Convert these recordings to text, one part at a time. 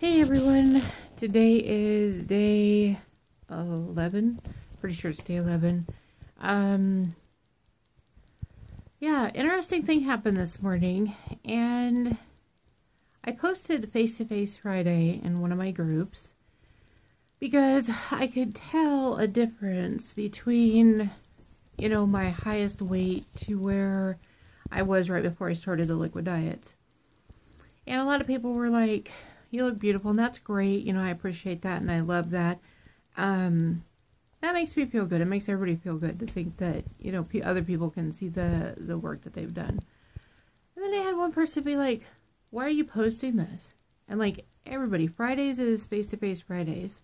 Hey everyone, today is day 11, pretty sure it's day 11. Yeah, interesting thing happened this morning, and I posted Face to Face Friday in one of my groups because I could tell a difference between, my highest weight to where I was right before I started the liquid diet. And a lot of people were like, you look beautiful, and that's great. I appreciate that, and I love that. That makes me feel good. It makes everybody feel good to think that, other people can see the work that they've done. And then I had one person be like, why are you posting this? And like, everybody, Fridays is face-to-face Fridays.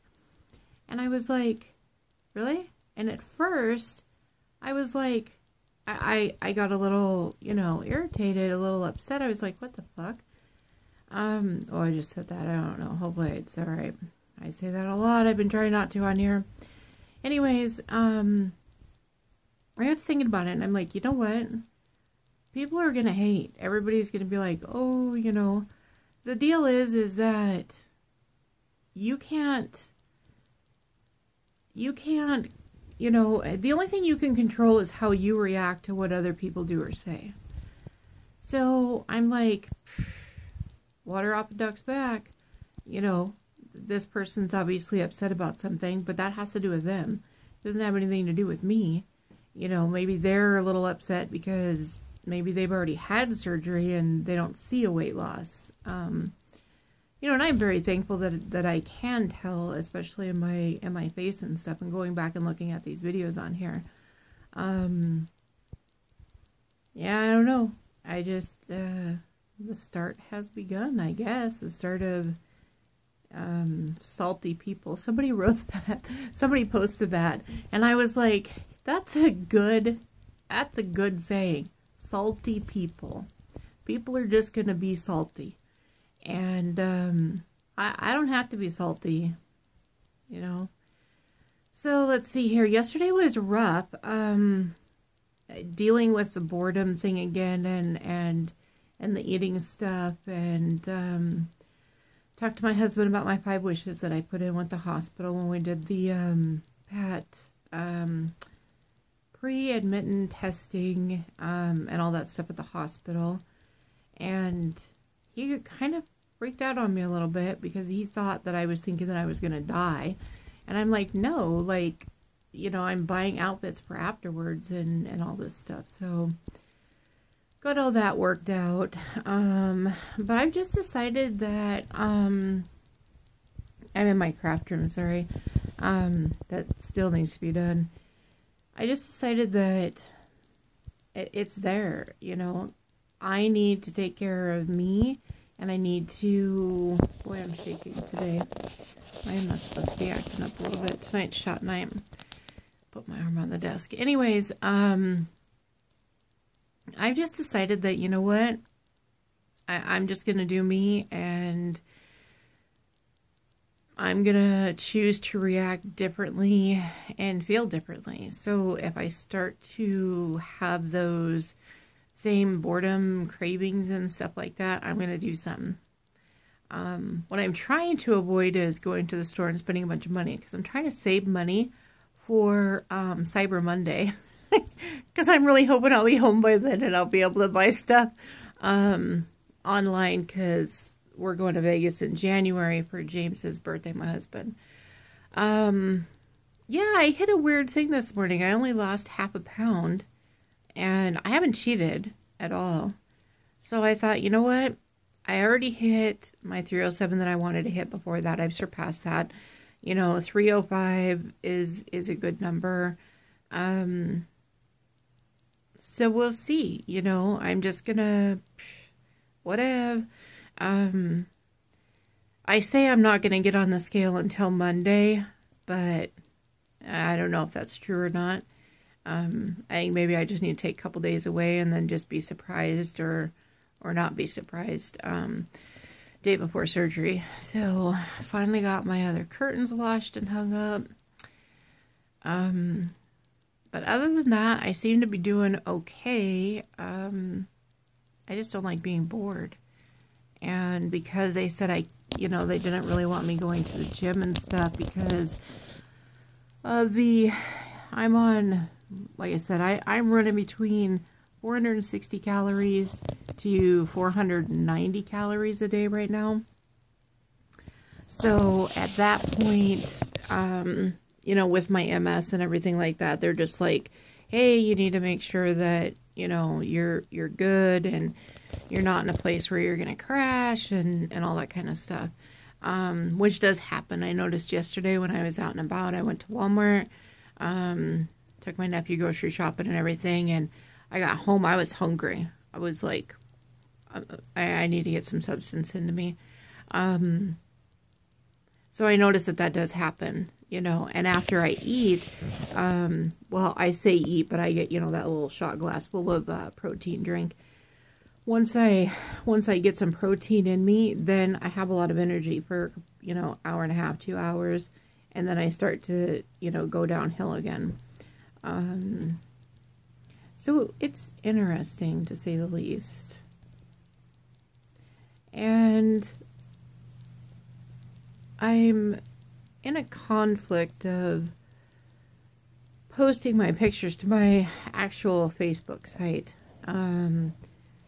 And I was like, really? And at first, I was like, I got a little, irritated, a little upset. I was like, what the fuck? Oh, I just said that. I don't know. Hopefully it's all right. I say that a lot. I've been trying not to on here. Anyways, I got thinking about it, and I'm like, you know what? People are gonna hate. Everybody's gonna be like, oh, the deal is that you can't, the only thing you can control is how you react to what other people do or say. So I'm like, water off a duck's back. This person's obviously upset about something, but that has to do with them. It doesn't have anything to do with me. Maybe they're a little upset because maybe they've already had surgery and they don't see a weight loss. And I'm very thankful that I can tell, especially in my face and stuff, and going back and looking at these videos on here. Yeah, I don't know. I just, the start has begun, I guess. The start of salty people. Somebody wrote that. Somebody posted that. And I was like, that's a good saying. Salty people. People are just going to be salty. And I don't have to be salty, So let's see here. Yesterday was rough. Dealing with the boredom thing again and the eating stuff, and talked to my husband about my 5 wishes that I put in with the hospital when we did the pre-admitting testing and all that stuff at the hospital. And he kind of freaked out on me a little bit because he thought that I was thinking that I was going to die. And I'm like, no, like, I'm buying outfits for afterwards and all this stuff. So got all that worked out. But I've just decided that, I'm in my craft room, sorry. That still needs to be done. I just decided that it's there, I need to take care of me, and I need to, boy, I'm shaking today. I am supposed to be acting up a little bit. Tonight's shot night. Put my arm on the desk. Anyways, I've just decided that, you know what, I'm just going to do me, and I'm going to choose to react differently and feel differently. So if I start to have those same boredom cravings and stuff like that, I'm going to do something. What I'm trying to avoid is going to the store and spending a bunch of money, because I'm trying to save money for Cyber Monday. Because I'm really hoping I'll be home by then and I'll be able to buy stuff online, because we're going to Vegas in January for James's birthday, my husband. Yeah, I hit a weird thing this morning. I only lost half a pound, and I haven't cheated at all. So I thought, you know what? I already hit my 307 that I wanted to hit before that. I've surpassed that. 305 is a good number. So we'll see, I'm just gonna, whatever. I say I'm not gonna get on the scale until Monday, but I don't know if that's true or not. I think maybe I just need to take a couple days away and then just be surprised or not be surprised, day before surgery. So finally got my other curtains washed and hung up. But other than that, I seem to be doing okay. I just don't like being bored. And because they said you know, they didn't really want me going to the gym and stuff because of the, I'm on, like I said, I'm running between 460 calories to 490 calories a day right now. So at that point, you know, with my MS and everything like that, they're just like, hey, you need to make sure that, you know, you're good and you're not in a place where you're going to crash and all that kind of stuff. Which does happen. I noticed yesterday when I was out and about, I went to Walmart, took my nephew grocery shopping and everything, and I got home, I was hungry. I was like, I need to get some substance into me. So I noticed that does happen, you know, and after I eat, well, I say eat, but I get, you know, that little shot glass full of protein drink. Once I get some protein in me, then I have a lot of energy for, you know, hour and a half, 2 hours, and then I start to, you know, go downhill again. So it's interesting, to say the least. And I'm in a conflict of posting my pictures to my actual Facebook site.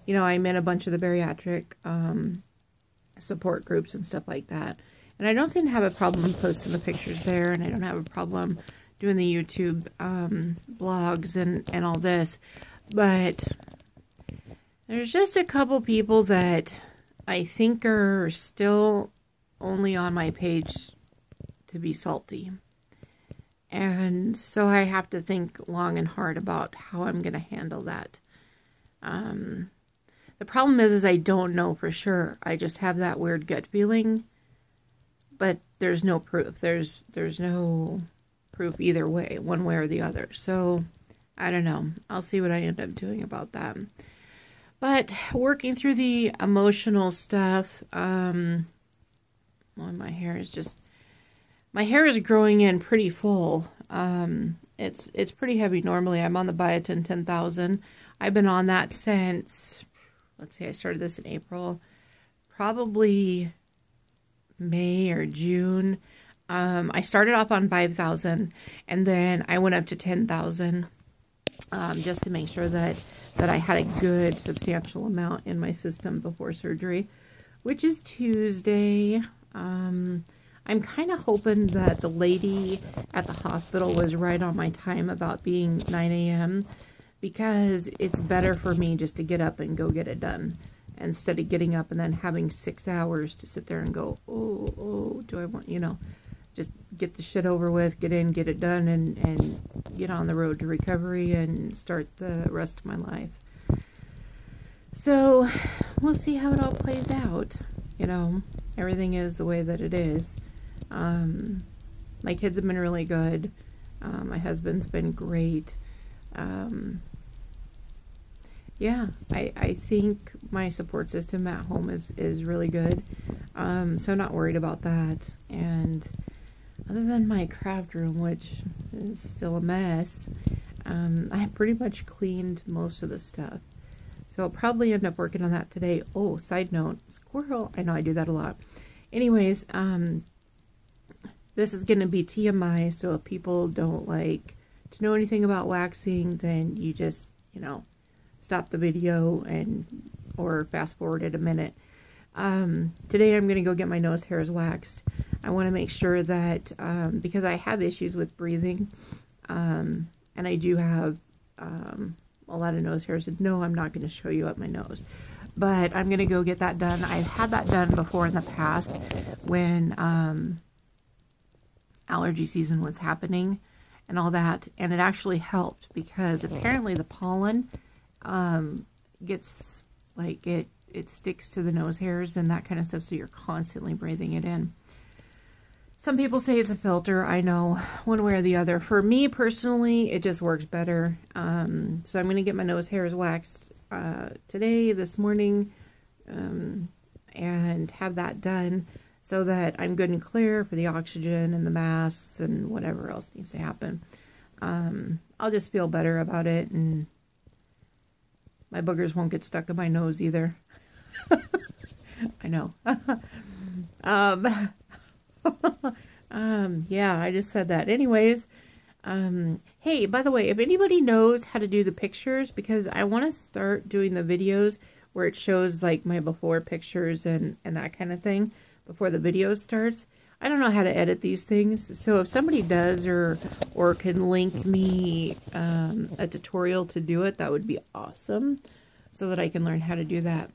You know, I'm in a bunch of the bariatric support groups and stuff like that. And I don't seem to have a problem posting the pictures there, and I don't have a problem doing the YouTube blogs and all this. But there's just a couple people that I think are still only on my page to be salty. And so I have to think long and hard about how I'm going to handle that. The problem is I don't know for sure. I just have that weird gut feeling, but there's no proof. There's no proof either way, one way or the other. So I don't know. I'll see what I end up doing about that. But working through the emotional stuff, well, my hair is growing in pretty full. It's pretty heavy normally. I'm on the Biotin 10,000. I've been on that since, let's see, I started this in April, probably May or June. I started off on 5,000 and then I went up to 10,000 just to make sure that I had a good substantial amount in my system before surgery, which is Tuesday. I'm kind of hoping that the lady at the hospital was right on my time about being 9 a.m. because it's better for me just to get up and go get it done instead of getting up and then having 6 hours to sit there and go, oh, do I want, you know, just get the shit over with, get in, get it done, and get on the road to recovery and start the rest of my life. So we'll see how it all plays out. You know, everything is the way that it is. My kids have been really good. My husband's been great. Yeah, I think my support system at home is really good. So not worried about that. And other than my craft room, which is still a mess, I pretty much cleaned most of the stuff. So I'll probably end up working on that today. Oh, side note, squirrel. I know I do that a lot. Anyways, this is going to be TMI, so if people don't like to know anything about waxing, then you just, you know, stop the video or fast forward it a minute. Today I'm going to go get my nose hairs waxed. I want to make sure that, because I have issues with breathing, and I do have a lot of nose hairs. No, I'm not going to show you up my nose, but I'm going to go get that done. I've had that done before in the past when allergy season was happening and all that, and it actually helped because apparently the pollen gets, like, it sticks to the nose hairs and that kind of stuff, so you're constantly breathing it in. Some people say it's a filter. I know, one way or the other. For me personally, it just works better. So I'm going to get my nose hairs waxed today, this morning, and have that done so that I'm good and clear for the oxygen and the masks and whatever else needs to happen. I'll just feel better about it, and my boogers won't get stuck in my nose either. I know. Yeah, I just said that. Anyways, hey, by the way, if anybody knows how to do the pictures, because I want to start doing the videos where it shows like my before pictures and that kind of thing before the video starts. I don't know how to edit these things, so if somebody does or can link me a tutorial to do it, that would be awesome, so that I can learn how to do that.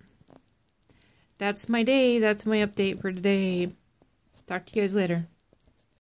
That's my day. That's my update for today. Talk to you guys later.